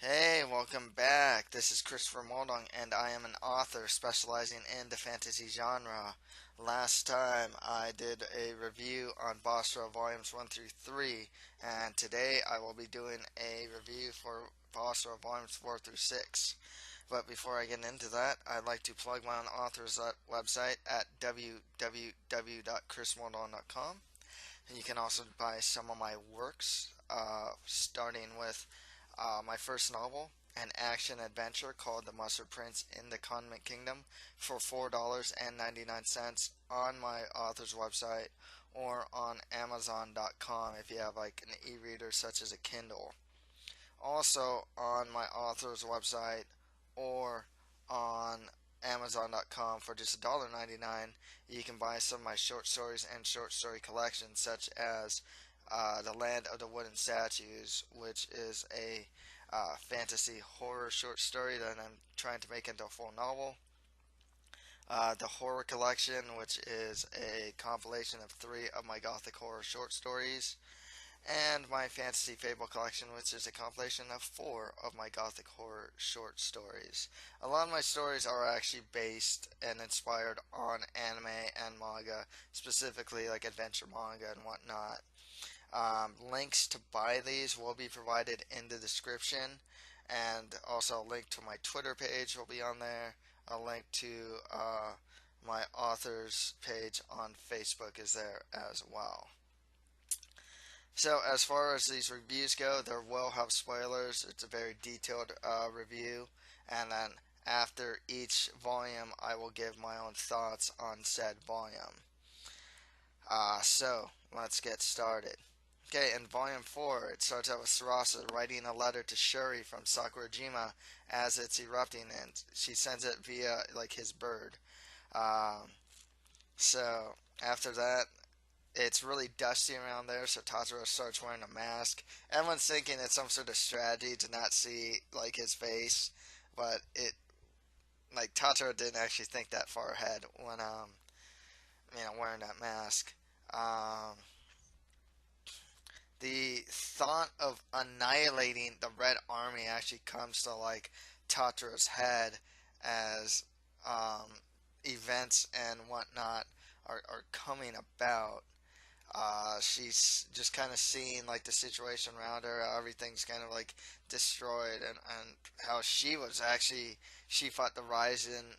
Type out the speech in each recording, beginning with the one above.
Hey, welcome back. This is Christopher Moldong, and I am an author specializing in the fantasy genre. Last time I did a review on Basara Volumes 1 through 3, and today I will be doing a review for Basara Volumes 4 through 6. But before I get into that, I'd like to plug my own author's website at www.chrismoldong.com. And you can also buy some of my works, starting with my first novel, an action adventure called The Mustard Prince in the Condiment Kingdom, for $4.99 on my author's website or on Amazon.com if you have like an e-reader such as a Kindle. Also on my author's website or on Amazon.com for just $1.99, you can buy some of my short stories and short story collections, such as The Land of the Wooden Statues, which is a fantasy horror short story that I'm trying to make into a full novel. The Horror Collection, which is a compilation of three of my gothic horror short stories, and my Fantasy Fable collection, which is a compilation of four of my gothic horror short stories. A lot of my stories are actually based and inspired on anime and manga, specifically like adventure manga and whatnot. Links to buy these will be provided in the description, and also a link to my Twitter page will be on there. A link to my author's page on Facebook is there as well. So as far as these reviews go, there will have spoilers. It's a very detailed review, and then after each volume, I will give my own thoughts on said volume. So let's get started. Okay, in volume 4, it starts out with Sarasa writing a letter to Shuri from Sakurajima as it's erupting, and she sends it via like his bird. Um, so after that, it's really dusty around there, so Tataro starts wearing a mask. Everyone's thinking it's some sort of strategy to not see like his face, but it like Tataro didn't actually think that far ahead when wearing that mask. Um, the thought of annihilating the Red Army actually comes to like Tataro's head as events and whatnot are coming about. She's just kind of seeing like the situation around her, how everything's kind of like destroyed, and how she fought the Raijin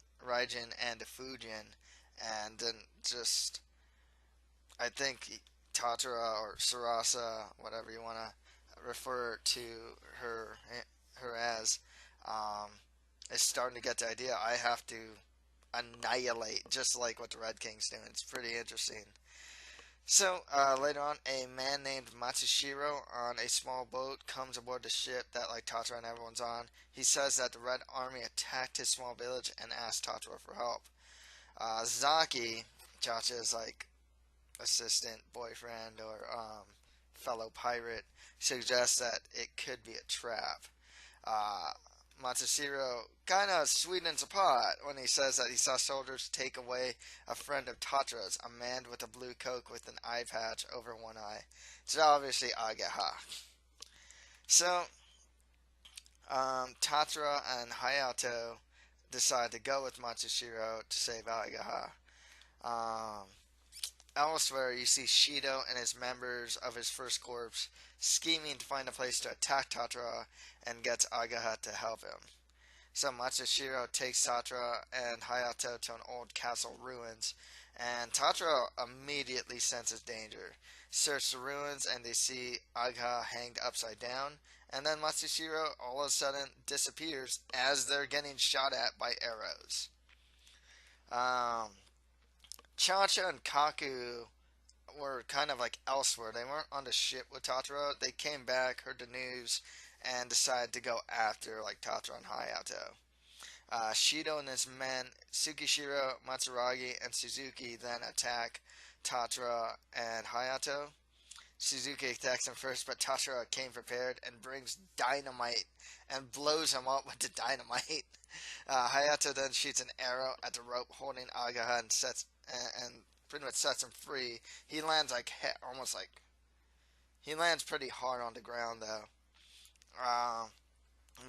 and the Fujin, and then just I think Tatara or Sarasa, whatever you want to refer to her as, um, is starting to get the idea. I have to annihilate, just like what the Red King's doing. It's pretty interesting. So, later on, a man named Matsushiro on a small boat comes aboard the ship that, like, Tatara and everyone's on. He says that the Red Army attacked his small village and asked Tatara for help. Zaki, Chacha's, like, assistant, boyfriend, or, fellow pirate, suggests that it could be a trap. Uh, Matsushiro kind of sweetens the pot when he says that he saw soldiers take away a friend of Tatra's, a man with a blue coat with an eye patch over one eye. It's obviously Agaha. So, Tatra and Hayato decide to go with Matsushiro to save Agaha. Um, Elsewhere, you see Shido and his members of his first corps scheming to find a place to attack Tatra and gets Agaha to help him. So Matsushiro takes Tatra and Hayato to an old castle ruins, and Tatra immediately senses danger. Search the ruins and they see Agha hanged upside down, and then Matsushiro all of a sudden disappears as they're getting shot at by arrows. Um, Chacha and Kaku were kind of like elsewhere. They weren't on the ship with Tatara. They came back, heard the news, and decided to go after like Tatara and Hayato. Shido and his men, Tsukishiro, Matsuragi, and Suzuki then attack Tatara and Hayato. Suzuki attacks him first, but Tatara came prepared and brings dynamite and blows him up with the dynamite. Hayato then shoots an arrow at the rope holding Agaha and pretty much sets him free. He lands like almost like he lands pretty hard on the ground though. Uh,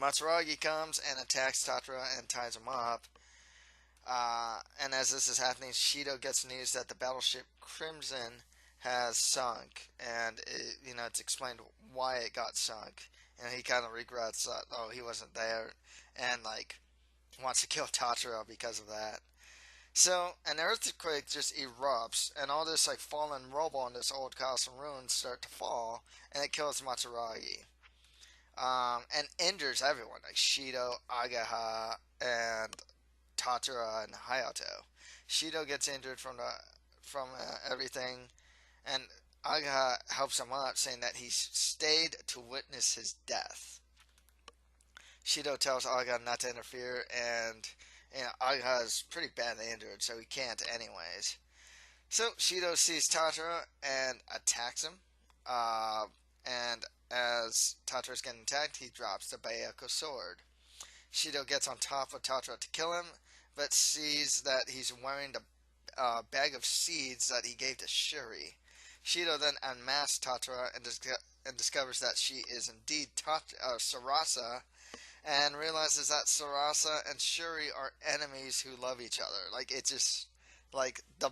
Matsuragi comes and attacks Tatara and ties him up. And as this is happening, Shido gets news that the battleship Crimson has sunk, and it's explained why it got sunk, and he kind of regrets that he wasn't there, and like wants to kill Tatara because of that. So an earthquake just erupts, and all this like fallen rubble in this old castle ruins start to fall, and it kills Matsuragi. And injures everyone like Shido, Agaha, and Tatara and Hayato. Shido gets injured from everything, and Agaha helps him up, saying that he stayed to witness his death. Shido tells Agaha not to interfere, and Agaha is pretty badly injured, so he can't anyways. So Shido sees Tatara and attacks him. And as Tatara's getting attacked, he drops the Bayako sword. Shido gets on top of Tatara to kill him, but sees that he's wearing the bag of seeds that he gave to Shuri. Shido then unmasks Tatara and discovers that she is indeed Sarasa, and realizes that Sarasa and Shuri are enemies who love each other. Like, it's just like the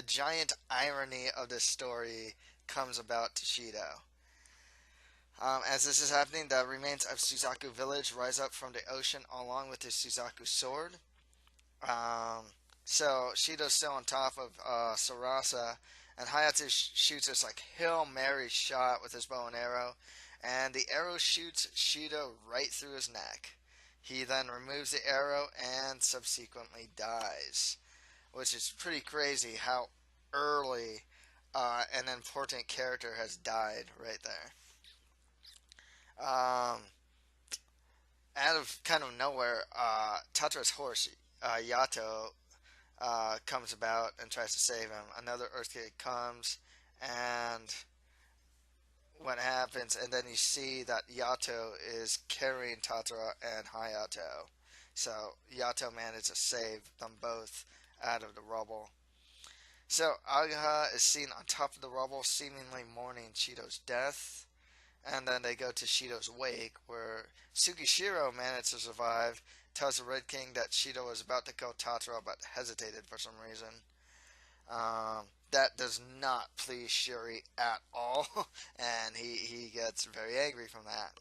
giant irony of this story comes about to Shido. As this is happening, the remains of Suzaku village rise up from the ocean along with the Suzaku sword. So Shido's still on top of Sarasa, and Hayato shoots this like Hail Mary shot with his bow and arrow, and the arrow shoots Shido right through his neck. He then removes the arrow and subsequently dies, which is pretty crazy how early an important character has died right there. Out of kind of nowhere, Tatara's horse, Yato, comes about and tries to save him. Another earthquake comes, and what happens, and then you see that Yato is carrying Tatara and Hayato. So Yato managed to save them both out of the rubble. So Agaha is seen on top of the rubble, seemingly mourning Shido's death. And then they go to Shido's wake, where Tsukishiro managed to survive, tells the Red King that Shido was about to kill Tatara but hesitated for some reason. That does not please Shuri at all, and he gets very angry from that.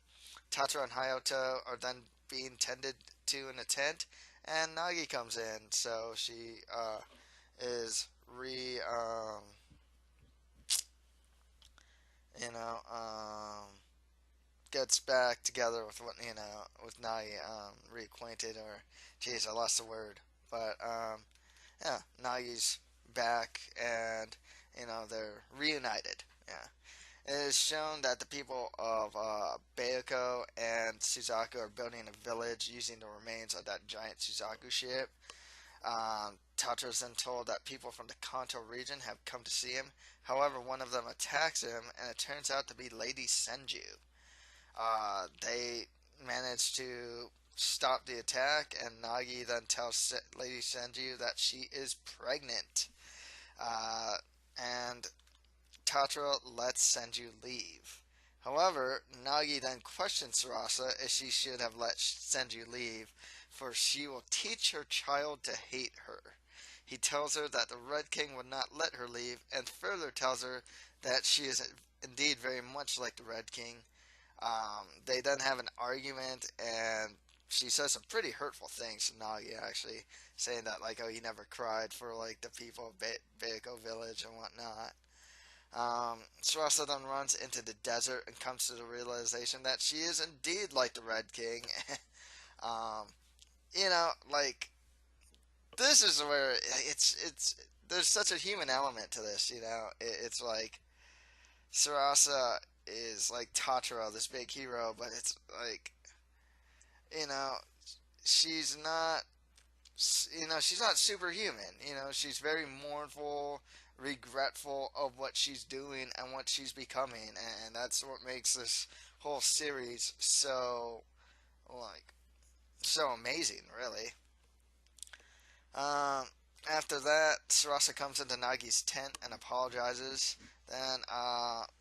Tatara and Hayato are then being tended to in a tent, and Nagi comes in, so she is gets back together with with Nagi, reacquainted, or geez, I lost the word, but yeah, Nagi's back, and they're reunited. Yeah, it is shown that the people of Bayako and Suzaku are building a village using the remains of that giant Suzaku ship. Tatara is then told that people from the Kanto region have come to see him. However, one of them attacks him, and it turns out to be Lady Senju. They manage to stop the attack, and Nagi then tells Lady Senju that she is pregnant. And Tatara lets Senju leave. However, Nagi then questions Sarasa if she should have let Senju leave, for she will teach her child to hate her. He tells her that the Red King would not let her leave, and further tells her that she is indeed very much like the Red King. They then have an argument, and she says some pretty hurtful things to Nagi, actually, saying that, like, oh, he never cried for, like, the people of Bayako village and whatnot. Sarasa then runs into the desert and comes to the realization that she is indeed like the Red King. Like, this is where it's there's such a human element to this, it's like Sarasa is like Tatara, this big hero, but it's like, she's not, she's not superhuman, she's very mournful, regretful of what she's doing and what she's becoming, and that's what makes this whole series so amazing, really. After that, Sarasa comes into Nagi's tent and apologizes. Then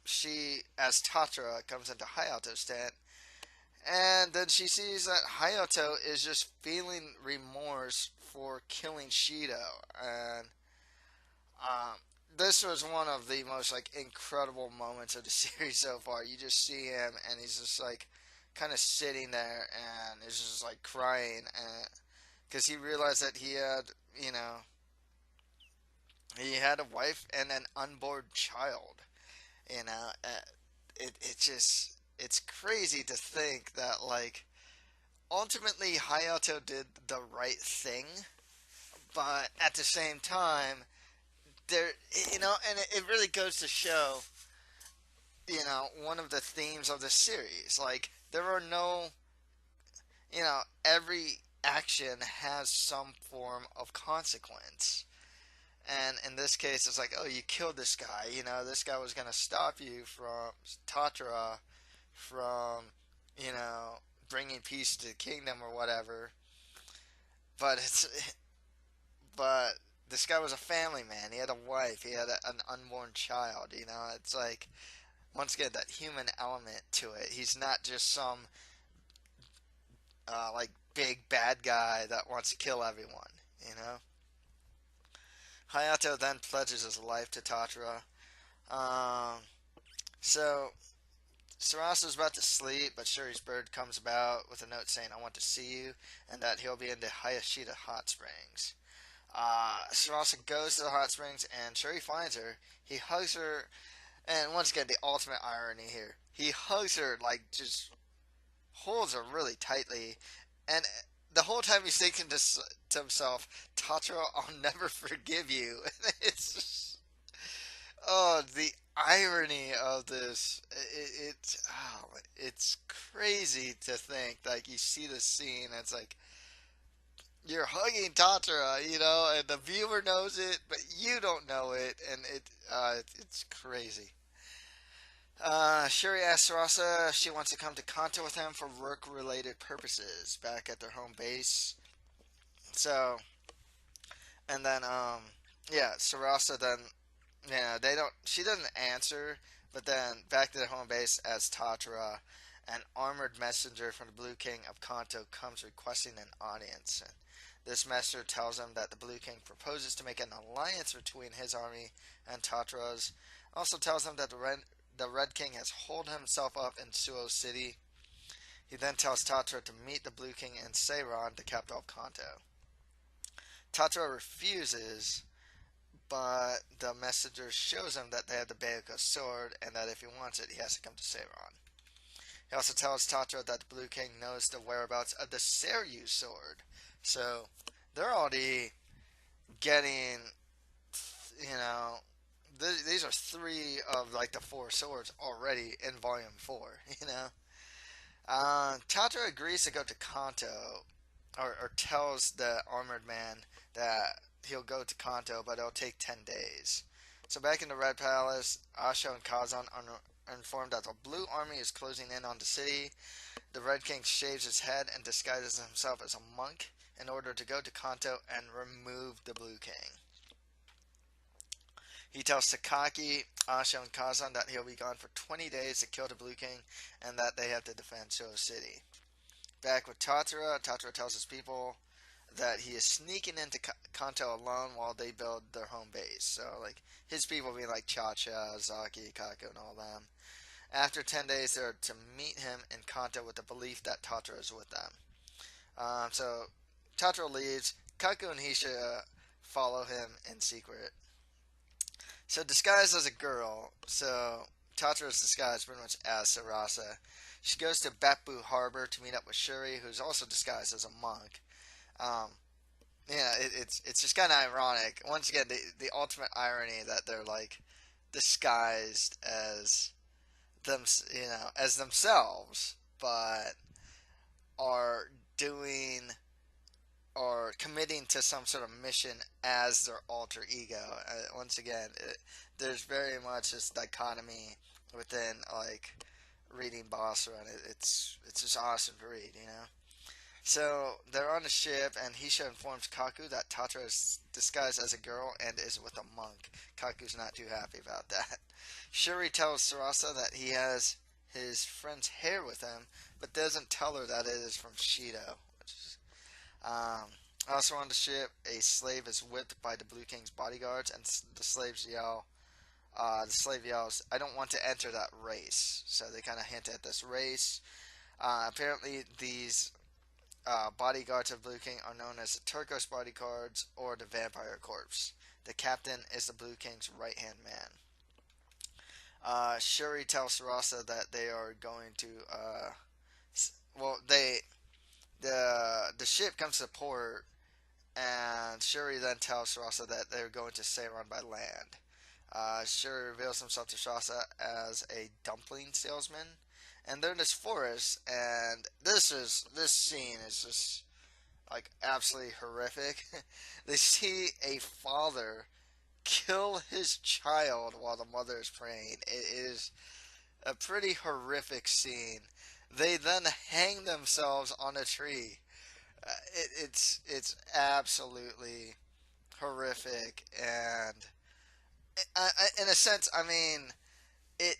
she, as Tatara, comes into Hayato's tent, And then she sees that Hayato is just feeling remorse for killing Shido. And um, this was one of the most like incredible moments of the series so far. You just see him, and he's just like kind of sitting there, and is just like crying, and because he realized that he had, you know, he had a wife and an unborn child. You know, it just it's crazy to think that like ultimately Hayato did the right thing, but at the same time, there, you know, and it really goes to show, you know, one of the themes of the series. Like there are no, you know, every action has some form of consequence. And in this case, it's like, oh, you killed this guy. You know, this guy was going to stop you from Tatra from, you know, bringing peace to the kingdom or whatever. But but this guy was a family man. He had a wife. He had an unborn child. You know, it's like once again that human element to it. He's not just some like big bad guy that wants to kill everyone. You know, Hayato then pledges his life to Tatra. Um, so Sarasa's about to sleep, but Shuri's bird comes about with a note saying, "I want to see you," and that he'll be in the Hayashida hot springs. Sarasa goes to the hot springs, and Shuri finds her. He hugs her, and once again, the ultimate irony here. He hugs her, like, just holds her really tightly, and the whole time he's thinking to himself, Tataro, I'll never forgive you. It's just, oh, the irony of this. It's crazy to think. Like, you see the scene, and it's like, you're hugging Tatara, you know, and the viewer knows it, but you don't know it, and it's crazy. Shuri asks Sarasa if she wants to come to Kanto with him for work-related purposes back at their home base. So, and then, yeah, Sarasa then, yeah, they don't, she doesn't answer, but then back to their home base as Tatara, an armored messenger from the Blue King of Kanto comes requesting an audience. And this messenger tells him that the Blue King proposes to make an alliance between his army and Tatara's. Also tells him that the Red King has holed himself up in Suo City. He then tells Tatara to meet the Blue King in Seiron, the capital of Kanto. Tatara refuses, but the messenger shows him that they have the Bayako sword and that if he wants it, he has to come to Seiron. He also tells Tatara that the Blue King knows the whereabouts of the Seiryu sword. So they're already getting, you know, these are three of like the four swords already in Volume 4, you know. Tatara agrees to go to Kanto, or tells the armored man that he'll go to Kanto, but it'll take 10 days. So back in the Red Palace, Asho and Kazan are informed that the Blue Army is closing in on the city. The Red King shaves his head and disguises himself as a monk in order to go to Kanto and remove the Blue King. He tells Takaki, Asho, and Kazan that he'll be gone for 20 days to kill the Blue King and that they have to defend Suo City. Back with Tatara, Tatara tells his people that he is sneaking into Kanto alone while they build their home base. So, like, his people being like Cha-Cha, Zaki, Kaku, and all them. After 10 days, they're to meet him in Kanto with the belief that Tatara is with them. So, Tatara leaves. Kaku and Hisha follow him in secret. So, disguised as a girl, so Tatara is disguised pretty much as Sarasa. She goes to Beppu Harbor to meet up with Shuri, who's also disguised as a monk. Um, yeah, it's just kind of ironic. Once again, the ultimate irony that they're like disguised as them, you know, as themselves, but are doing or committing to some sort of mission as their alter ego. Once again, there's very much this dichotomy within like reading Basara, and it's just awesome to read, you know. So they're on the ship, and Hisha informs Kaku that Tatara is disguised as a girl and is with a monk. Kaku's not too happy about that. Shuri tells Sarasa that he has his friend's hair with him, but doesn't tell her that it is from Shido. Um, Also on the ship, a slave is whipped by the Blue King's bodyguards, and the slaves yell. The slave yells, "I don't want to enter that race." So they kind of hint at this race. Apparently, these bodyguards of Blue King are known as the Turcos bodyguards or the Vampire Corps. The captain is the Blue King's right hand man. Shuri tells Sarasa that they are going to. Well, the ship comes to port, and Shuri then tells Sarasa that they're going to sail on by land. Shuri reveals himself to Sarasa as a dumpling salesman, and they're in this forest, and this scene is just like absolutely horrific. They see a father kill his child while the mother is praying. It is a pretty horrific scene. They then hang themselves on a tree. It's absolutely horrific, and in a sense, I mean, it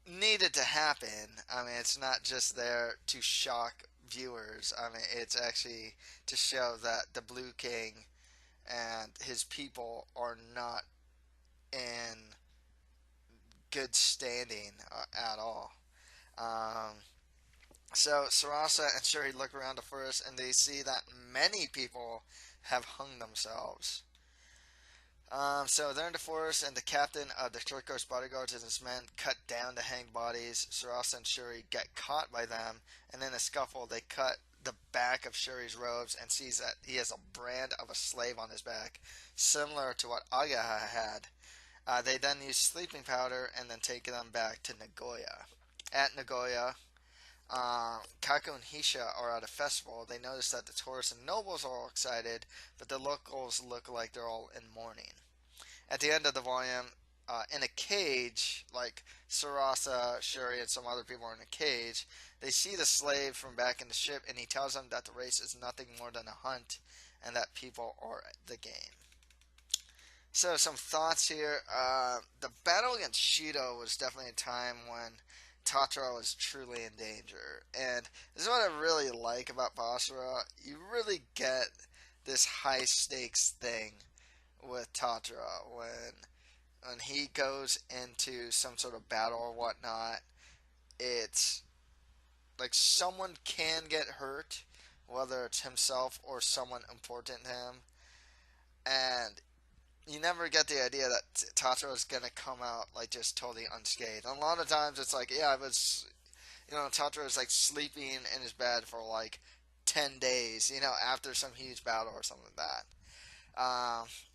needed to happen. I mean, it's not just there to shock viewers. I mean, it's actually to show that the Blue King and his people are not in good standing at all. Um, so Sarasa and Shuri look around the forest and they see that many people have hung themselves. So they're in the forest, and the captain of the Turcos bodyguards and his men cut down the hanged bodies. Sarasa and Shuri get caught by them, and in a scuffle, they cut the back of Shuri's robes and sees that he has a brand of a slave on his back, similar to what Agaha had. They then use sleeping powder and then take them back to Nagoya. At Nagoya, Kaku and Hisha are at a festival. They notice that the tourists and nobles are all excited, but the locals look like they're all in mourning. At the end of the volume, in a cage, like Sarasa, Shuri, and some other people are in a cage, they see the slave from back in the ship, and he tells them that the race is nothing more than a hunt, and that people are the game. So, some thoughts here. The battle against Shido was definitely a time when Tatara was truly in danger. And this is what I really like about Basara. You really get this high stakes thing with Tatara when he goes into some sort of battle or whatnot. It's like someone can get hurt, whether it's himself or someone important to him, and you never get the idea that Tatara is gonna come out like just totally unscathed. And a lot of times it's like, yeah, it was, Tatara is like sleeping in his bed for like 10 days, after some huge battle or something like that.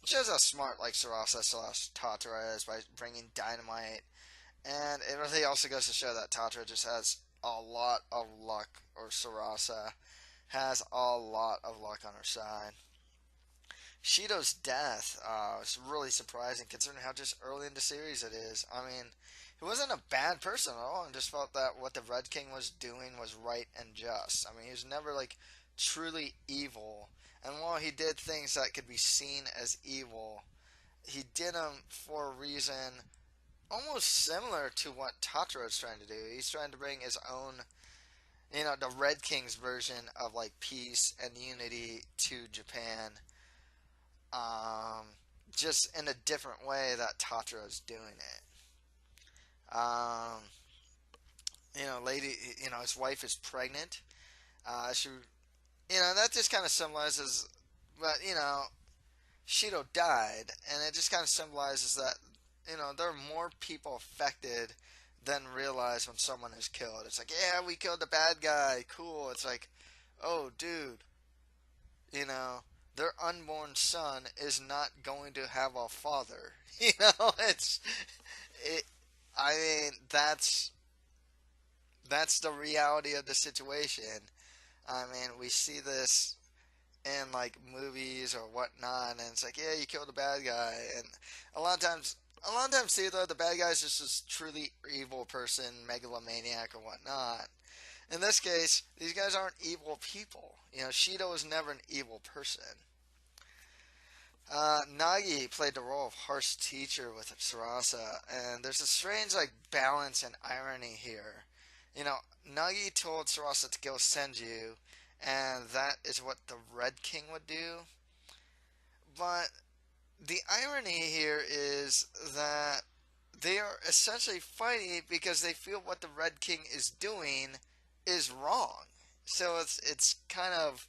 Shows how smart like Sarasa slash Tatara is by bringing dynamite, and it really also goes to show that Tatara just has a lot of luck, or Sarasa has a lot of luck on her side. Shido's death was really surprising considering how just early in the series it is. I mean, he wasn't a bad person at all, and just felt that what the Red King was doing was right and just. I mean, he was never like truly evil, and while he did things that could be seen as evil, he did them for a reason almost similar to what Tatara is trying to do. He's trying to bring his own, the Red King's version of like peace and unity to Japan, um, just in a different way that Tatara is doing it. Um, his wife is pregnant. That just kind of symbolizes, but Shido died, and it just kind of symbolizes that there are more people affected than realize when someone is killed. It's like, yeah, we killed the bad guy, cool. It's like, oh, dude, their unborn son is not going to have a father. It's it. I mean, that's the reality of the situation. I mean, we see this in like movies or whatnot, and it's like, yeah, you killed a bad guy, and a lot of times too, though, the bad guy is just this truly evil person, megalomaniac or whatnot. In this case, these guys aren't evil people. Shido was never an evil person. Nagi played the role of harsh teacher with Sarasa, and there's a strange like balance and irony here. You know, Nagi told Sarasa to kill Senju, and that is what the Red King would do. But the irony here is that they are essentially fighting because they feel what the Red King is doing is wrong. So it's kind of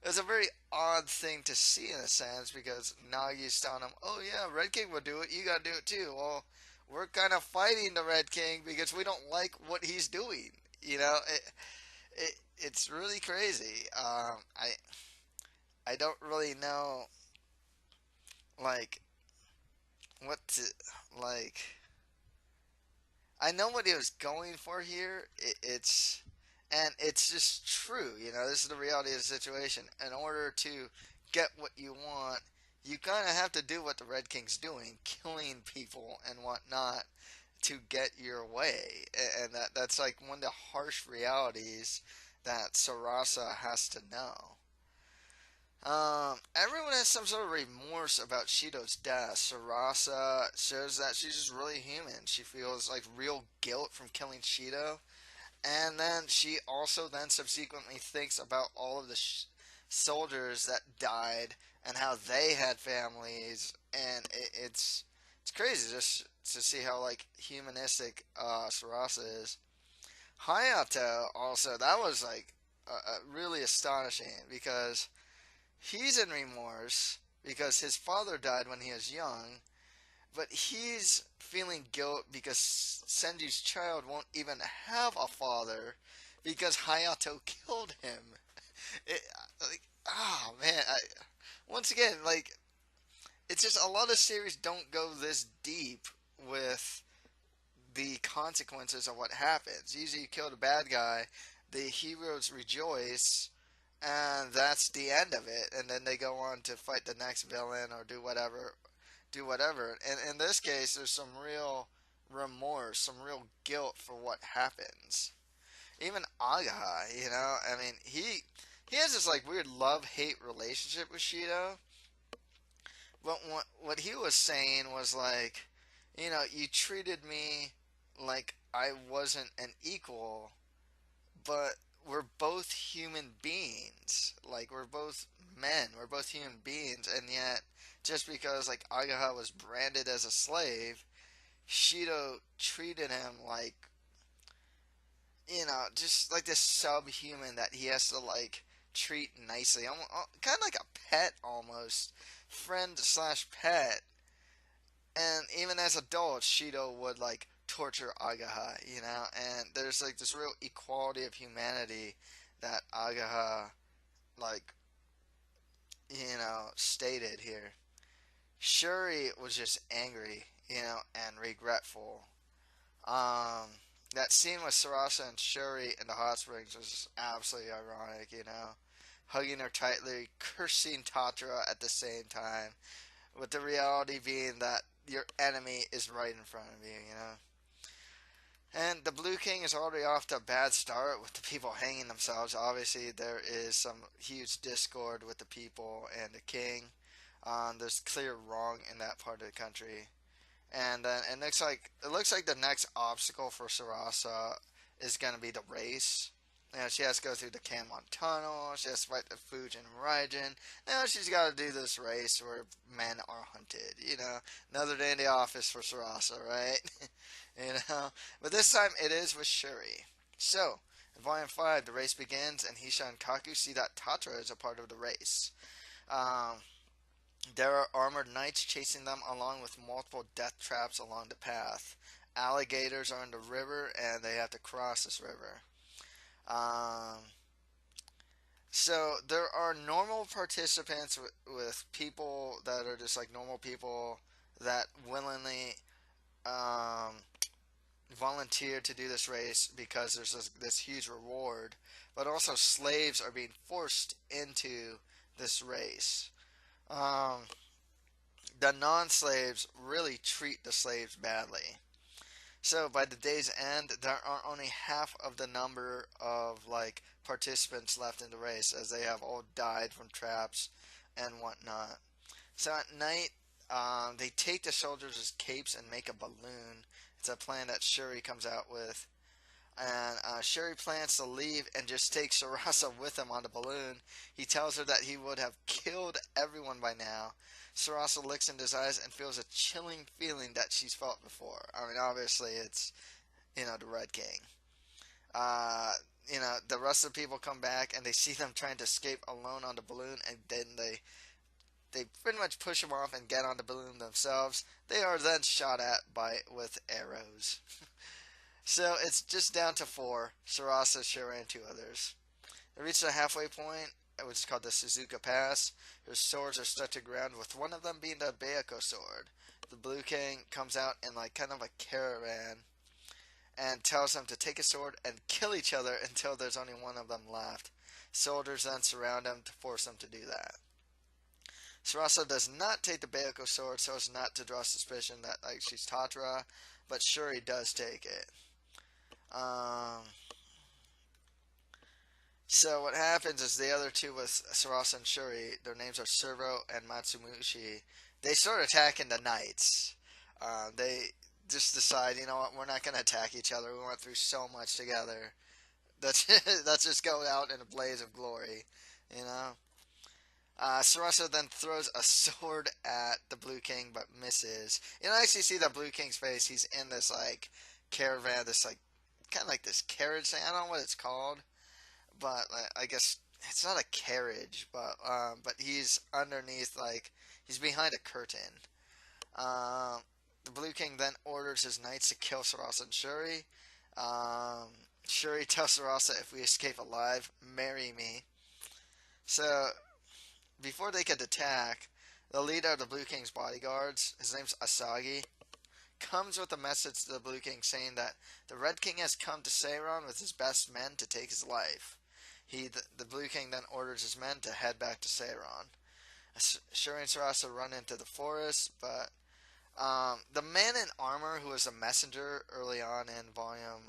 it's a very odd thing to see in a sense because Nagi's telling him, "Oh yeah, Red King will do it. You gotta do it too." Well, we're kind of fighting the Red King because we don't like what he's doing. You know, it's really crazy. I don't really know like what to like. I know what he was going for here. It's just true. You know, this is the reality of the situation. In order to get what you want, you kind of have to do what the Red King's doing, killing people and whatnot to get your way. And that's like one of the harsh realities that Sarasa has to know. Everyone has some sort of remorse about Shido's death. Sarasa shows that she's just really human. She feels like real guilt from killing Shido, and then she also then subsequently thinks about all of the soldiers that died and how they had families, and it's crazy just to see how like humanistic Sarasa is. Hayato also that was like really astonishing because he's in remorse because his father died when he was young, but he's feeling guilt because Senju's child won't even have a father because Hayato killed him. It, like, oh man, once again, like, it's just a lot of series don't go this deep with the consequences of what happens. Usually, you kill the bad guy, the heroes rejoice, and that's the end of it. And then they go on to fight the next villain or do whatever, do whatever. And in this case, there's some real remorse, some real guilt for what happens. Even Agaha, you know, I mean, he has this like weird love hate relationship with Shido. But what he was saying was like, you know, you treated me like I wasn't an equal, but we're both human beings. Like we're both men. We're both human beings, and yet just because like Agaha was branded as a slave, Shido treated him like you know just like this subhuman that he has to like treat nicely, kind of like a pet almost, friend slash pet. And even as adults, Shido would like torture Agaha, you know, and there's like this real equality of humanity that Agaha like stated here. Shuri was just angry, you know, and regretful. Um, that scene with Sarasa and Shuri in the hot springs was absolutely ironic, you know, hugging her tightly, cursing Tatra at the same time, with the reality being that your enemy is right in front of you, you know. And the Blue King is already off to a bad start with the people hanging themselves. Obviously, there is some huge discord with the people and the king. There's clear wrong in that part of the country, and then it looks like the next obstacle for Sarasa is going to be the race. You know, she has to go through the Kanmon Tunnel. She has to fight the Fujin and Raijin. Now she's got to do this race where men are hunted. You know, another day in the office for Sarasa, right? you know, but this time it is with Shuri. So, in Volume 5, the race begins, and Hisha and Kaku see that Tatra is a part of the race. Um, there are armored knights chasing them along with multiple death traps along the path. Alligators are in the river, and they have to cross this river. Um, so there are normal participants with people that are just like normal people that willingly um, volunteer to do this race because there's this huge reward. But also slaves are being forced into this race. Um, the non-slaves really treat the slaves badly. So by the day's end, there are only half of the number of like participants left in the race, as they have all died from traps and whatnot. So at night, they take the soldiers' capes and make a balloon. It's a plan that Shuri comes out with. And Shuri plans to leave and just take Sarasa with him on the balloon. He tells her that he would have killed everyone by now. Sarasa looks into his eyes and feels a chilling feeling that she's felt before. I mean, obviously, it's, the Red King. Uh, the rest of the people come back and they see them trying to escape alone on the balloon, and then they pretty much push them off and get on the balloon themselves. They are then shot at with arrows. So it's just down to four: Sarasa, Shura, and two others. They reach the halfway point, which is called the Suzuka Pass. Their swords are stuck to ground, with one of them being the Bayako sword. The Blue King comes out in kind of a caravan and tells them to take a sword and kill each other until there's only one of them left. Soldiers then surround him to force him to do that. Sarasa does not take the Bayako sword so as not to draw suspicion that she's Tatra, but Shuri does take it. So what happens is the other two with Sarasa and Shuri, their names are Servo and Matsumushi, they start attacking the knights. They just decide, you know what, we're not going to attack each other. We went through so much together. Let's just go out in a blaze of glory, you know? Sarasa then throws a sword at the Blue King, but misses. You don't actually see the Blue King's face. He's in this, caravan, this, kind of like this carriage thing. I don't know what it's called, but I guess it's not a carriage, but he's underneath, he's behind a curtain. The Blue King then orders his knights to kill Sarasa and Shuri. Shuri tells Sarasa, if we escape alive, marry me. So, before they could attack, the leader of the Blue King's bodyguards, his name's Asagi, comes with a message to the Blue King saying that the Red King has come to Seiron with his best men to take his life. The Blue King then orders his men to head back to Seiron. Shuri and Sarasa run into the forest, but the man in armor who was a messenger early on in volume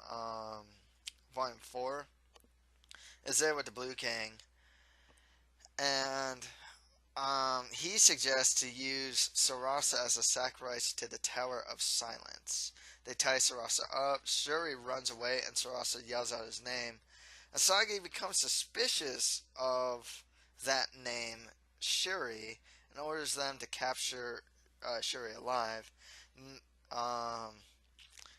4 is there with the Blue King, and he suggests to use Sarasa as a sacrifice to the Tower of Silence. They tie Sarasa up, Shuri runs away, and Sarasa yells out his name. Asagi becomes suspicious of that name, Shuri, and orders them to capture Shuri alive.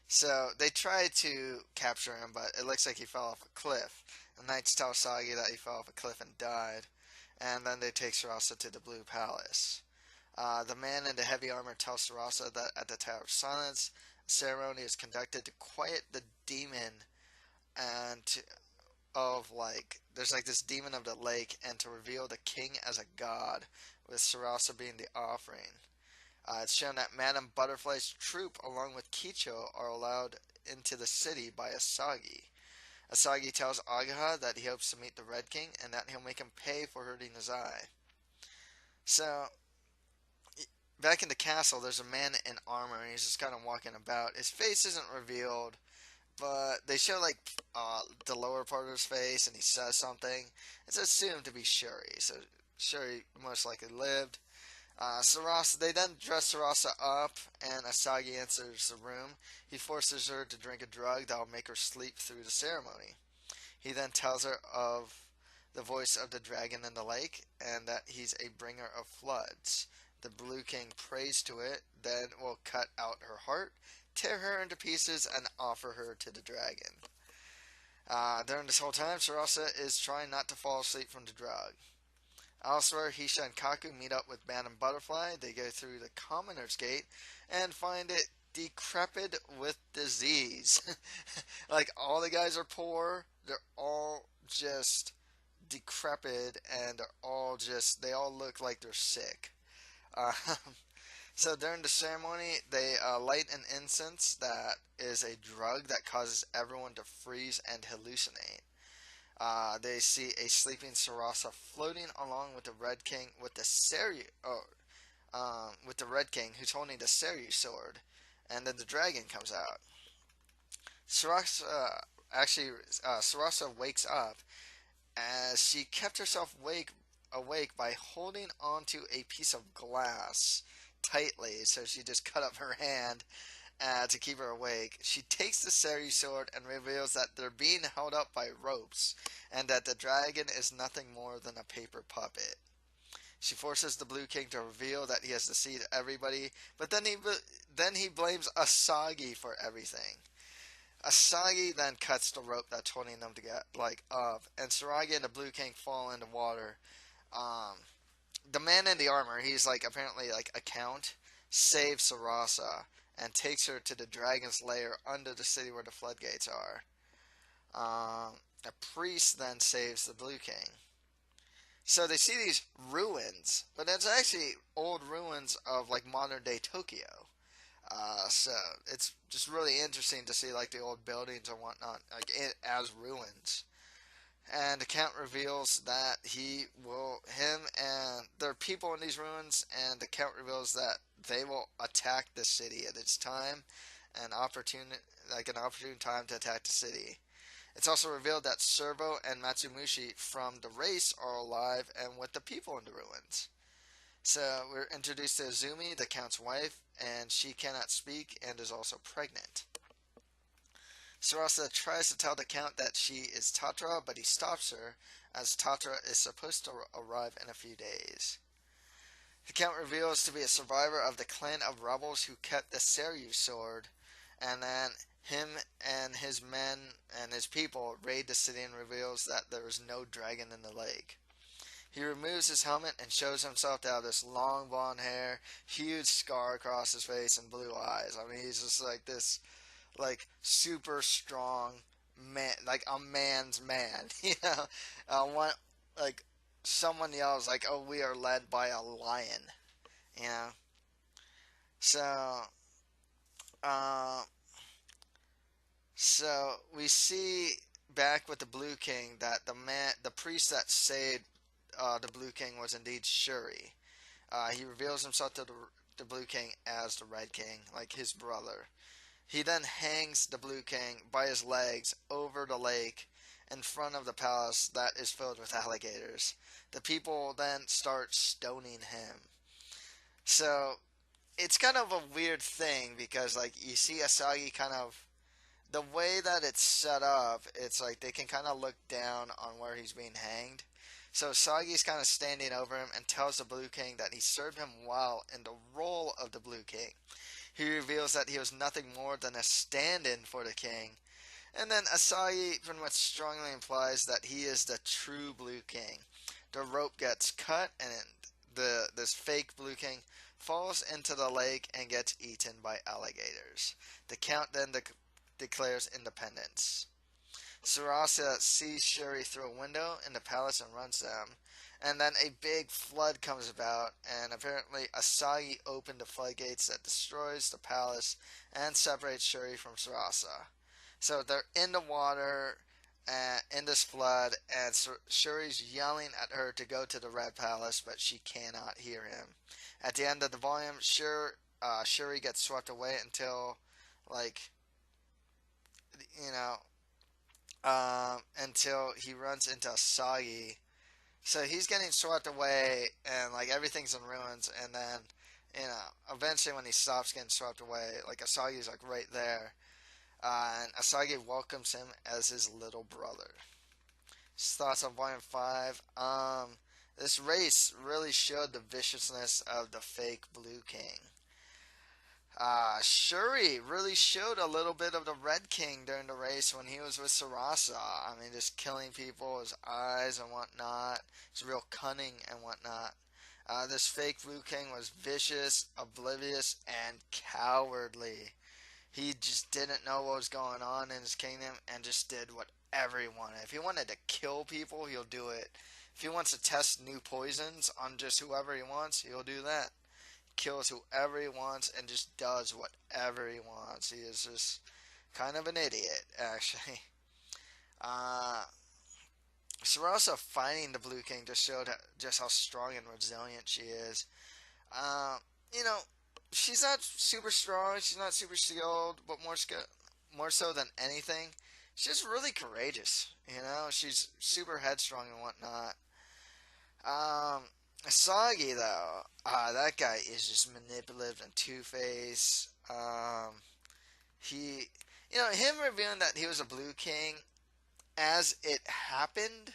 So they try to capture him, but it looks like he fell off a cliff. The knights tell Asagi that he fell off a cliff and died, and then they take Sarasa to the Blue Palace. The man in the heavy armor tells Sarasa that at the Tower of Silence, a ceremony is conducted to quiet the demon and there's this demon of the lake, and to reveal the king as a god, with Sarasa being the offering. It's shown that Madame Butterfly's troop, along with Kicho, are allowed into the city by Asagi. Asagi tells Agaha that he hopes to meet the Red King, and that he'll make him pay for hurting his eye. So, back in the castle, there's a man in armor, and he's just kind of walking about. His face isn't revealed, but they show the lower part of his face, and he says something. It's assumed to be Shuri, so Shuri most likely lived. Sarasa, they then dress Sarasa up, and Asagi enters the room. He forces her to drink a drug that will make her sleep through the ceremony. He then tells her of the voice of the dragon in the lake, and that he's a bringer of floods. The Blue King prays to it, then will cut out her heart, tear her into pieces, and offer her to the dragon. During this whole time, Sarasa is trying not to fall asleep from the drug. Elsewhere, Hisha and Kaku meet up with Madame Butterfly. They go through the Commoner's Gate and find it decrepit with disease. All the guys are poor. They're all just decrepit, and they all look like they're sick. So during the ceremony, they light an incense that is a drug that causes everyone to freeze and hallucinate. They see a sleeping Sarasa floating along with the Red King with the Red King who's holding the Seryu sword, and then the dragon comes out. Sarasa wakes up as she kept herself awake by holding onto a piece of glass tightly, so she just cut up her hand, to keep her awake, she takes the Seri sword and reveals that they're being held up by ropes, and that the dragon is nothing more than a paper puppet. She forces the Blue King to reveal that he has deceived everybody, but then he blames Asagi for everything. Asagi then cuts the rope that's holding them to get up, and Saragi and the Blue King fall into water. Um, the man in the armor, he's like apparently like a count, saves Sarasa and takes her to the dragon's lair under the city where the floodgates are. A priest then saves the Blue King. So they see these ruins, but it's actually old ruins of like modern day Tokyo. So it's just really interesting to see like the old buildings and whatnot like as ruins. And the Count reveals that him and there are people in these ruins, and the Count reveals that they will attack the city at its time, an opportune time to attack the city. It's also revealed that Servo and Matsumushi from the race are alive and with the people in the ruins. So we're introduced to Azumi, the Count's wife, and she cannot speak and is also pregnant. Sarasa tries to tell the Count that she is Tatra, but he stops her, as Tatra is supposed to arrive in a few days. The Count reveals to be a survivor of the clan of rebels who kept the Seryu sword, and then him and his men and his people raid the city and reveals that there is no dragon in the lake. He removes his helmet and shows himself to have this long blonde hair, huge scar across his face, and blue eyes. I mean, he's just like this, like, super strong man, like a man's man, you know? Like, someone yells, like, oh, we are led by a lion, you know? So, uh, so we see back with the Blue King that the priest that saved the Blue King was indeed Shuri. He reveals himself to the Blue King as the Red King, like his brother. He then hangs the Blue King by his legs over the lake in front of the palace that is filled with alligators. The people then start stoning him. So it's kind of a weird thing because like you see Asagi kind of the way that it's set up, it's like they can kind of look down on where he's being hanged. So Asagi's kind of standing over him and tells the Blue King that he served him well in the role of the Blue King. He reveals that he was nothing more than a stand-in for the king. And then Asagi pretty much strongly implies that he is the true Blue King. The rope gets cut and this fake Blue King falls into the lake and gets eaten by alligators. The Count then declares independence. Sarasa sees Shuri through a window in the palace and runs them. And then a big flood comes about, and apparently Asagi opened the floodgates that destroys the palace and separates Shuri from Sarasa. So they're in the water in this flood, and Shuri's yelling at her to go to the Red Palace, but she cannot hear him. At the end of the volume, Shuri gets swept away until, like, you know, until he runs into Asagi. So he's getting swept away, and like everything's in ruins. And then, eventually when he stops getting swept away, like Asagi's like right there, and Asagi welcomes him as his little brother. His thoughts on Volume 5. This race really showed the viciousness of the fake Blue King. Shuri really showed a little bit of the Red King during the race when he was with Sarasa. I mean, just killing people, his eyes and whatnot. His real cunning and whatnot. This fake Blue King was vicious, oblivious, and cowardly. He just didn't know what was going on in his kingdom and just did whatever he wanted. If he wanted to kill people, he'll do it. If he wants to test new poisons on just whoever he wants, he'll do that. Kills whoever he wants and just does whatever he wants. He is just kind of an idiot, actually. Sarasa fighting the Blue King just showed just how strong and resilient she is. You know, she's not super strong, she's not super skilled, but more so than anything, she's just really courageous. You know, she's super headstrong and whatnot. Asagi though, that guy is just manipulative and two-faced. he, him revealing that he was a Blue King as it happened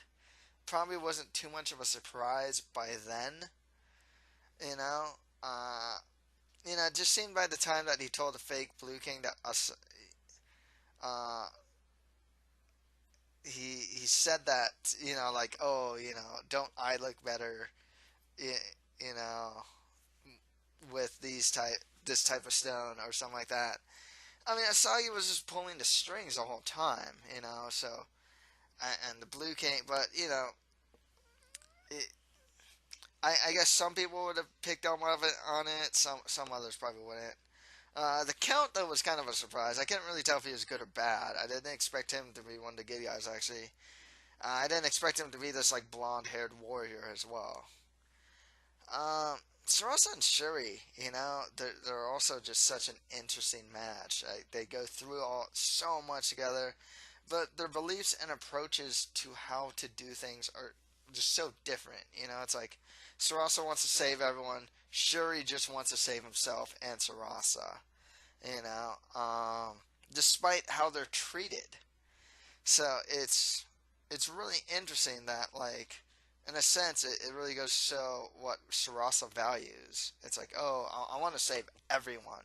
probably wasn't too much of a surprise by then. You know, uh, it just seemed by the time that he told the fake Blue King that us, uh, he said that, like, oh, don't I look better, you, you know, with this type of stone or something like that. I mean, Asagi was just pulling the strings the whole time, so and the Blue King, but it, I guess some people would have picked up on it. Some others probably wouldn't. The Count though was kind of a surprise. I couldn't really tell if he was good or bad. I didn't expect him to be one of the good guys actually. I didn't expect him to be this like blonde-haired warrior as well. Sarasa and Shuri, they're also just such an interesting match. They go through so much together, but their beliefs and approaches to how to do things are just so different. It's like Sarasa wants to save everyone. Shuri just wants to save himself and Sarasa. You know, despite how they're treated. So it's really interesting that like in a sense it really goes to show what Sarasa values. It's like, oh, I want to save everyone.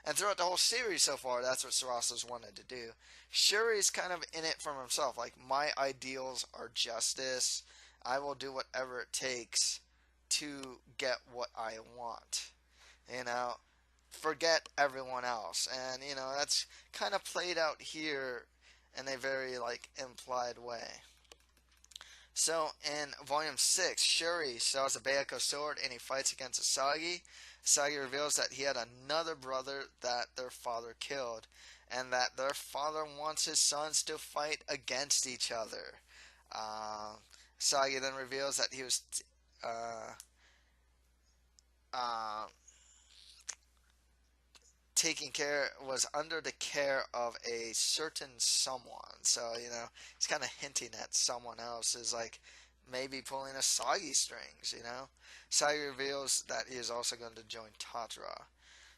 And throughout the whole series so far, that's what Sarasa's wanted to do. Shuri's kind of in it for himself. Like, my ideals are justice. I will do whatever it takes to get what I want. You know, forget everyone else. And, that's kind of played out here in a very, like, implied way. So, in Volume 6, Shuri sells a Bayako sword and he fights against Asagi. Asagi reveals that he had another brother that their father killed, and that their father wants his sons to fight against each other. Uh, Asagi then reveals that he was uh, uh, was under the care of a certain someone. So, he's kind of hinting at someone else is like maybe pulling Asagi strings. Asagi reveals that he is also going to join Tatra.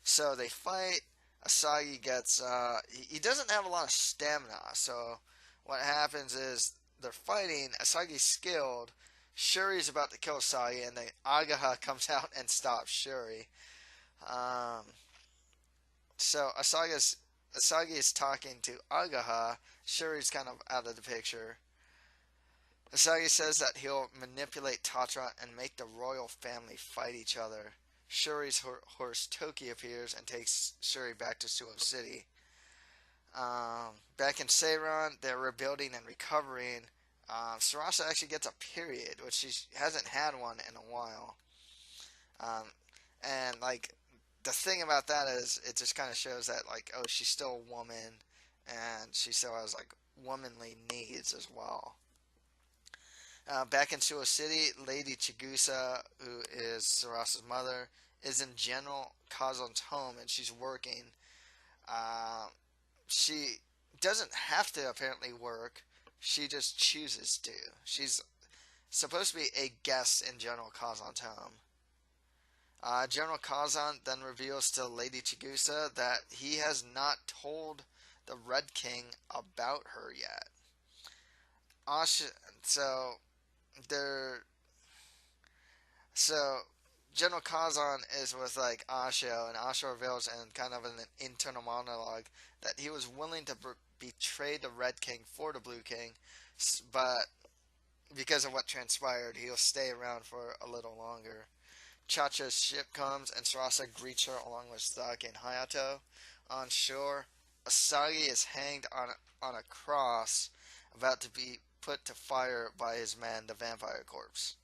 So they fight. Asagi gets, he doesn't have a lot of stamina. So what happens is they're fighting. Asagi's skilled. Shuri's about to kill Asagi, and then Agaha comes out and stops Shuri. Um, so Asagi is talking to Agaha. Shuri's kind of out of the picture. Asagi says that he'll manipulate Tatra and make the royal family fight each other. Shuri's horse Toki appears and takes Shuri back to Suo City. Back in Seiran, they're rebuilding and recovering. Sarasa actually gets a period, which she hasn't had one in a while. Um, and like the thing about that is it just kind of shows that like, oh, she's still a woman and she still has like womanly needs as well. Back in Suo City, Lady Chigusa, who is Sarasa's mother, is in General Kazan's home and she's working. Uh, she doesn't have to apparently work. She just chooses to. She's supposed to be a guest in General Kazan's home. General Kazan then reveals to Lady Chigusa that he has not told the Red King about her yet. So they're so General Kazan is with like Asho, and Asho reveals in kind of an internal monologue that he was willing to betray the Red King for the Blue King, but because of what transpired, he'll stay around for a little longer. Chacha's ship comes, and Sarasa greets her along with Saki and Hayato. On shore, Asagi is hanged on a cross, about to be put to fire by his man, the vampire corpse.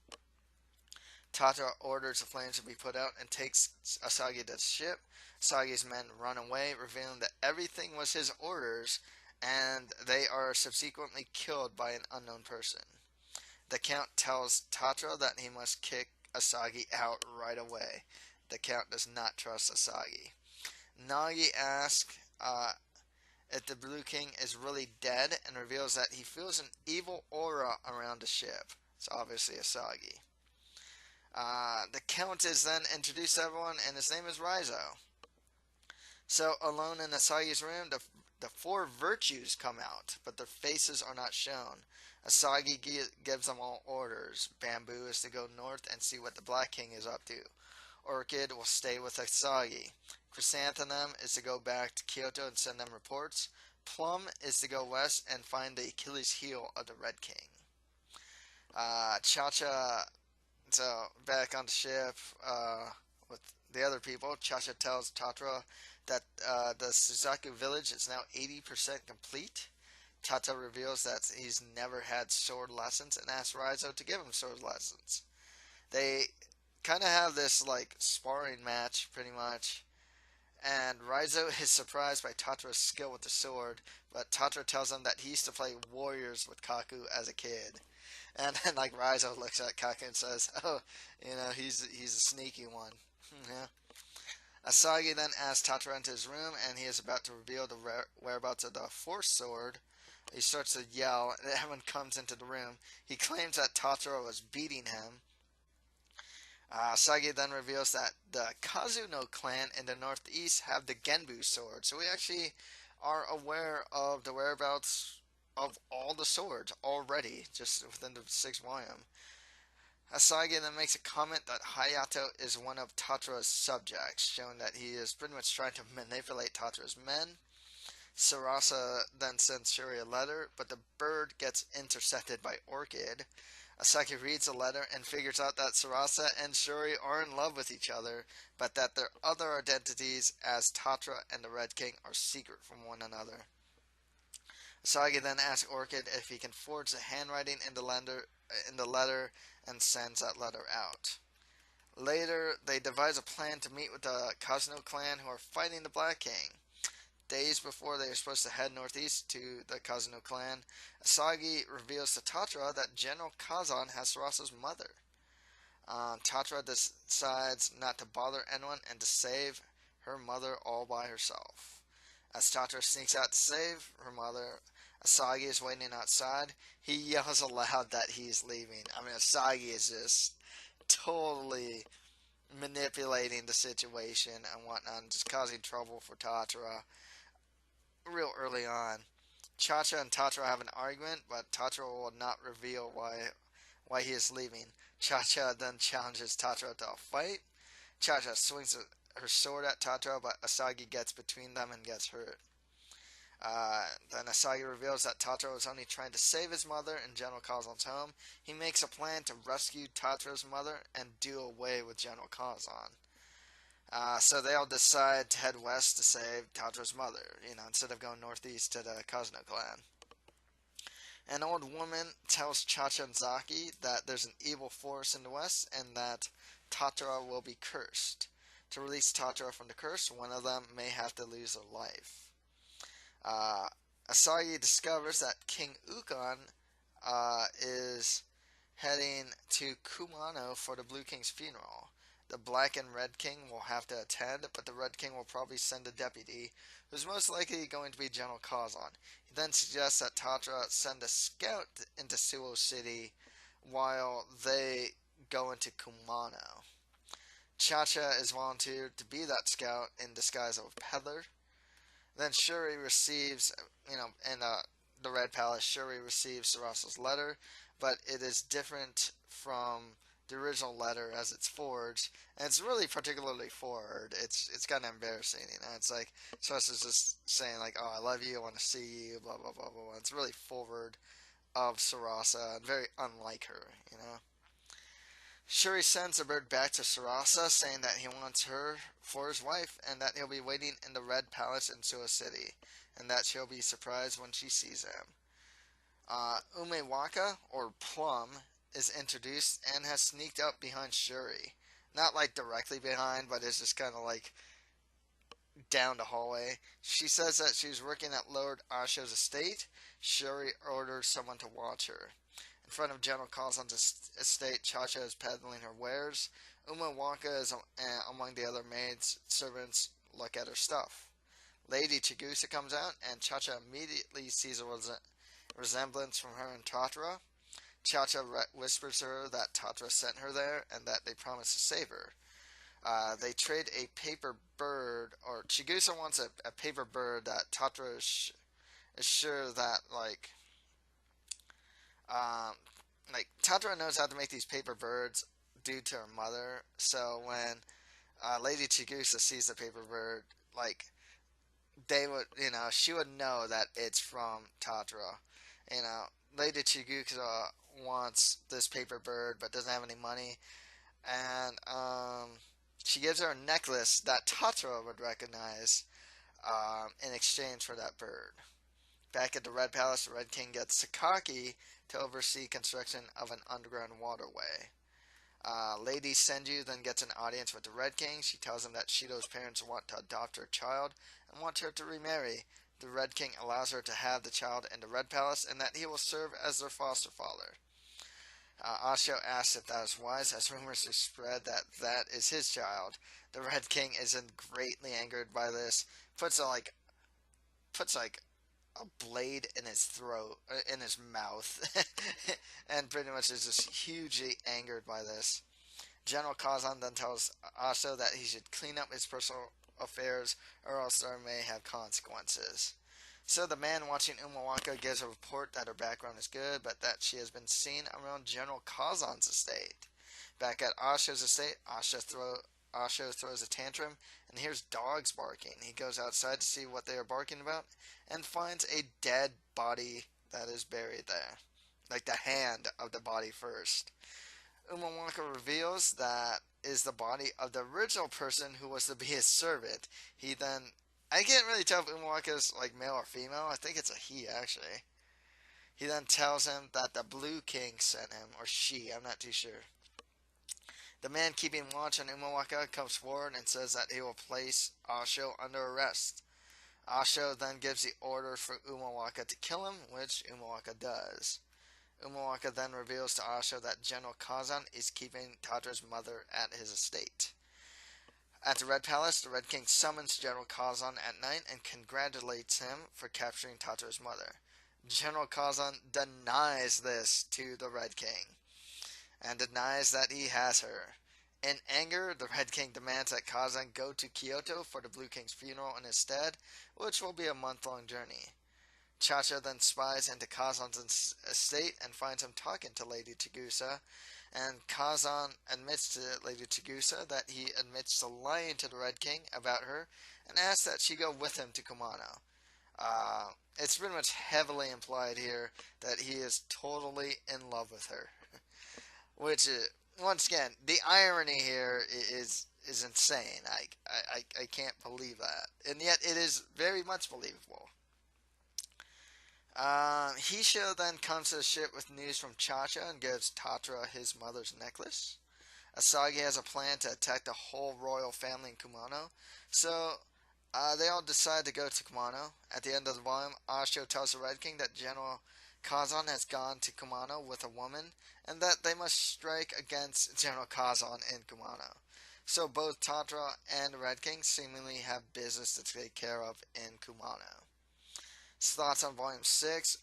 Tata orders the flames to be put out and takes Asagi to the ship. Asagi's men run away, revealing that everything was his orders, and they are subsequently killed by an unknown person. The Count tells Tatra that he must kick Asagi out right away. The Count does not trust Asagi. Nagi asks if the Blue King is really dead and reveals that he feels an evil aura around the ship. It's obviously Asagi. The Count is then introduced to everyone, and his name is Raizo. So, alone in Asagi's room, the four virtues come out, but their faces are not shown. Asagi gives them all orders. Bamboo is to go north and see what the Black King is up to. Orchid will stay with Asagi. Chrysanthemum is to go back to Kyoto and send them reports. Plum is to go west and find the Achilles heel of the Red King. Cha-Cha, so back on the ship with the other people, Cha-Cha tells Tatra that the Suzaku village is now 80% complete. Cha-Cha reveals that he's never had sword lessons and asks Raizo to give him sword lessons. They kind of have this like sparring match pretty much, and Raizo is surprised by Tatra's skill with the sword, but Tatra tells him that he used to play warriors with Kaku as a kid. And then like Raizo looks at Kaku and says, "Oh, he's a sneaky one." Yeah. Asagi then asks Tatra into his room, and he is about to reveal the whereabouts of the Force Sword. He starts to yell, and everyone comes into the room. He claims that Tatra was beating him. Asagi then reveals that the Kazuno clan in the northeast have the Genbu sword, so we actually are aware of the whereabouts of all the swords already, just within the 6 volume. Asagi then makes a comment that Hayato is one of Tatra's subjects, showing that he is pretty much trying to manipulate Tatra's men. Sarasa then sends Shuri a letter, but the bird gets intercepted by Orchid. Asagi reads the letter and figures out that Sarasa and Shuri are in love with each other, but that their other identities as Tatra and the Red King are secret from one another. Asagi then asks Orchid if he can forge the handwriting in the letter and sends that letter out. Later, they devise a plan to meet with the Kazuno clan who are fighting the Black King. Days before they are supposed to head northeast to the Kazuno clan, Asagi reveals to Tatra that General Kazan has Sarasa's mother. Tatra decides not to bother anyone and to save her mother all by herself. As Tatra sneaks out to save her mother, Asagi is waiting outside. He yells aloud that he's leaving. I mean, Asagi is just totally manipulating the situation and whatnot, and just causing trouble for Tatra real early on. Cha-Cha and Tatra have an argument, but Tatra will not reveal why he is leaving. Cha-Cha then challenges Tatra to a fight. Cha-Cha swings her sword at Tatra, but Asagi gets between them and gets hurt. Then Asagi reveals that Tatra was only trying to save his mother in General Kazan's home. He makes a plan to rescue Tatra's mother and do away with General Kazan. So they all decide to head west to save Tatra's mother, instead of going northeast to the Kazuno clan. An old woman tells Cha-Cha and Zaki that there's an evil force in the west and that Tatra will be cursed. To release Tatra from the curse, one of them may have to lose their life. Asagi discovers that King Ukon is heading to Kumano for the Blue King's funeral. The Black and Red King will have to attend, but the Red King will probably send a deputy, who's most likely going to be General Kazan. He then suggests that Tatra send a scout into Suo City while they go into Kumano. Cha-Cha is volunteered to be that scout in disguise of a peddler. Then Shuri receives, in the Red Palace, Shuri receives Sarasa's letter, but it is different from the original letter as it's forged, and it's really particularly forward. It's kind of embarrassing, It's like Sarasa's just saying like, "Oh, I love you, I want to see you," blah blah blah blah blah. It's really forward of Sarasa and very unlike her, Shuri sends the bird back to Sarasa, saying that he wants her for his wife and that he'll be waiting in the Red Palace in Suo City, and that she'll be surprised when she sees him. Umewaka, or Plum, is introduced and has sneaked up behind Shuri. Not like directly behind, but is just kind of like down the hallway. She says that she's working at Lord Asho's estate. Shuri orders someone to watch her. In front of General Kazan's estate, Cha-Cha is peddling her wares. Umewaka is among the other maids. Servants look at her stuff. Lady Chigusa comes out, and Cha-Cha immediately sees a resemblance from her and Tatra. Cha-Cha whispers to her that Tatra sent her there, and that they promise to save her. They trade a paper bird, or Chigusa wants a paper bird that Tatra is sure that um, Tatra knows how to make these paper birds due to her mother. So when Lady Chigusa sees the paper bird, like they would, she would know that it's from Tatra. You know, Lady Chigusa wants this paper bird but doesn't have any money, and she gives her a necklace that Tatra would recognize in exchange for that bird. Back at the Red Palace, the Red King gets Sakaki to oversee construction of an underground waterway. Lady Senju then gets an audience with the Red King. She tells him that Shido's parents want to adopt her child and want her to remarry. The Red King allows her to have the child in the Red Palace and that he will serve as their foster father. Asho asks if that is wise, as rumors are spread that that is his child. The Red King isn't greatly angered by this, puts a, like puts like a blade in his throat, in his mouth, and pretty much is just hugely angered by this. General Kazan then tells Asho that he should clean up his personal affairs or else there may have consequences. So the man watching Umawaka gives a report that her background is good, but that she has been seen around General Kazan's estate. Back at Asho's estate, Asho throws a tantrum and hears dogs barking. He goes outside to see what they are barking about and finds a dead body that is buried there. Like the hand of the body first. Umawaka reveals that is the body of the original person who was to be his servant. He then, I can't really tell if Umawaka is like male or female. I think it's a he actually. He then tells him that the Blue King sent him, or she, I'm not too sure. The man keeping watch on Umawaka comes forward and says that he will place Asho under arrest. Asho then gives the order for Umawaka to kill him, which Umawaka does. Umawaka then reveals to Asho that General Kazan is keeping Tatra's mother at his estate. At the Red Palace, the Red King summons General Kazan at night and congratulates him for capturing Tatra's mother. General Kazan denies this to the Red King and denies that he has her. In anger, the Red King demands that Kazan go to Kyoto for the Blue King's funeral in his stead, which will be a month-long journey. Chacha then spies into Kazan's estate and finds him talking to Lady Chigusa, and Kazan admits to Lady Chigusa that he admits to lying to the Red King about her and asks that she go with him to Kumano. It's pretty much heavily implied here that he is totally in love with her. Which, once again, the irony here is insane. I can't believe that. And yet it is very much believable. Hisho then comes to the ship with news from Chacha and gives Tatra his mother's necklace. Asagi has a plan to attack the whole royal family in Kumano, so they all decide to go to Kumano. At the end of the volume, Asho tells the Red King that General Kazan has gone to Kumano with a woman, and that they must strike against General Kazan in Kumano. So both Tatra and the Red King seemingly have business to take care of in Kumano. His thoughts on Volume 6,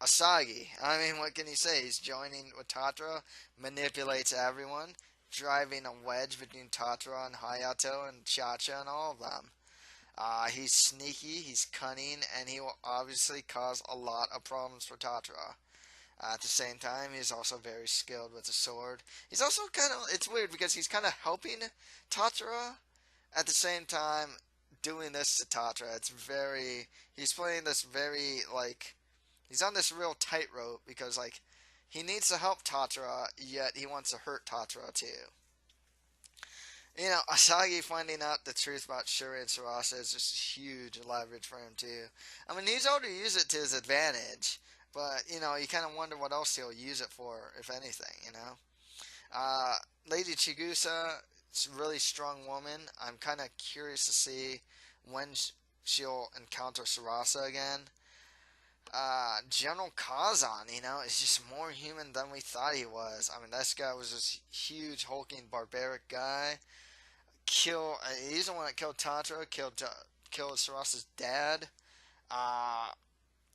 Asagi. I mean, what can you say? He's joining with Tatra, manipulates everyone, driving a wedge between Tatra and Hayato and Chacha and all of them. He's sneaky, he's cunning, and he will obviously cause a lot of problems for Tatra. At the same time, he's also very skilled with the sword. He's also it's weird because he's kind of helping Tatra at the same time doing this to Tatra. He's playing this he's on this real tightrope because, he needs to help Tatra, yet he wants to hurt Tatra too. Asagi finding out the truth about Shuri and Sarasa is just huge leverage for him too. I mean, he's already used it to his advantage, but, you kind of wonder what else he'll use it for, if anything, Lady Chigusa, it's a really strong woman. I'm kind of curious to see when she'll encounter Sarasa again. General Kazan, is just more human than we thought he was. I mean, this guy was this huge, hulking, barbaric guy. He's the one that killed Tatra, killed Sarasa's dad.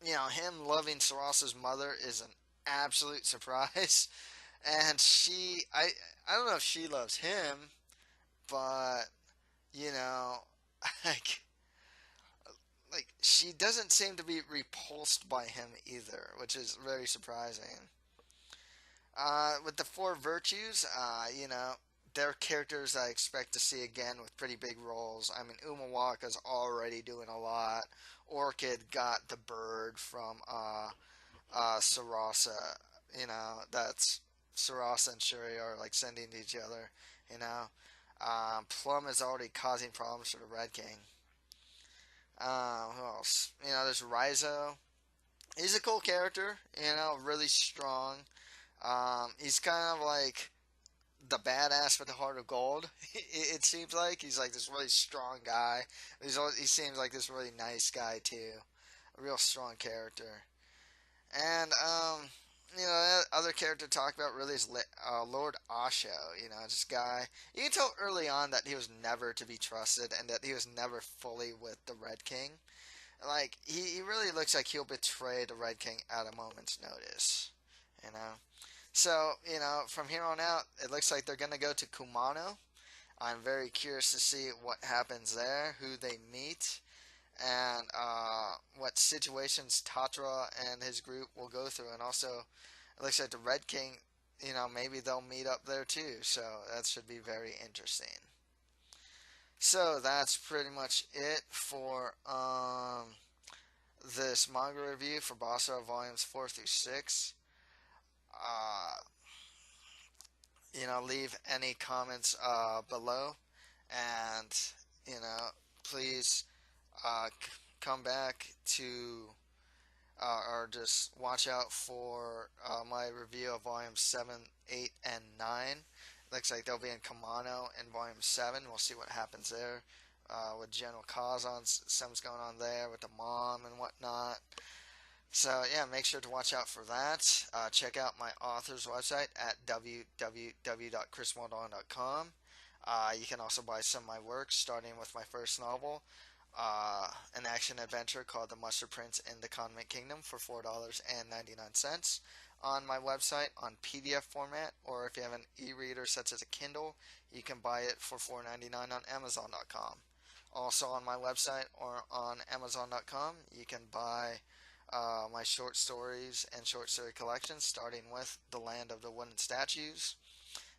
Him loving Sarasa's mother is an absolute surprise. And I don't know if she loves him, but you know, like she doesn't seem to be repulsed by him either, which is very surprising. With the four virtues, they're characters I expect to see again with pretty big roles. I mean, Umawaka's already doing a lot. Orchid got the bird from Sarasa. That's Sarasa and Shuri are like sending to each other. You know, Plum is already causing problems for the Red King. Who else? There's Raizo. He's a cool character. Really strong. He's kind of like the badass with the heart of gold. It seems like he's like this really strong guy. He seems like this really nice guy too. A real strong character. And other character to talk about really is Lord Asho. This guy. You can tell early on that he was never to be trusted and that he was never fully with the Red King. Like he really looks like he'll betray the Red King at a moment's notice. You know. So, from here on out, it looks like they're going to go to Kumano. I'm very curious to see what happens there, who they meet, and what situations Tatra and his group will go through. And also, it looks like the Red King, maybe they'll meet up there too. So, that should be very interesting. So, that's pretty much it for this manga review for Basara Volumes 4 through 6. Uh, leave any comments below, and please come back to or just watch out for my review of volumes 7, 8, and 9. Looks like they'll be in Kamano in volume 7. We'll see what happens there with General Kazan. Something's going on there with the mom and whatnot. So yeah, make sure to watch out for that. Check out my author's website at www.chrismoldon.com. You can also buy some of my works, starting with my first novel, an action adventure called The Mustard Prince in the Condiment Kingdom for $4.99 on my website on PDF format, or if you have an e-reader such as a Kindle, you can buy it for $4.99 on Amazon.com. Also on my website or on Amazon.com, you can buy my short stories and short story collections, starting with The Land of the Wooden Statues.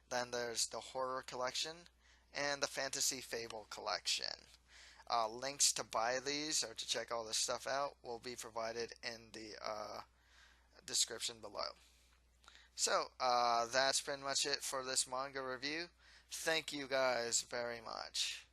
Then there's the Horror Collection and the Fantasy Fable Collection. Links to buy these or to check all this stuff out will be provided in the description below. So, that's pretty much it for this manga review. Thank you guys very much.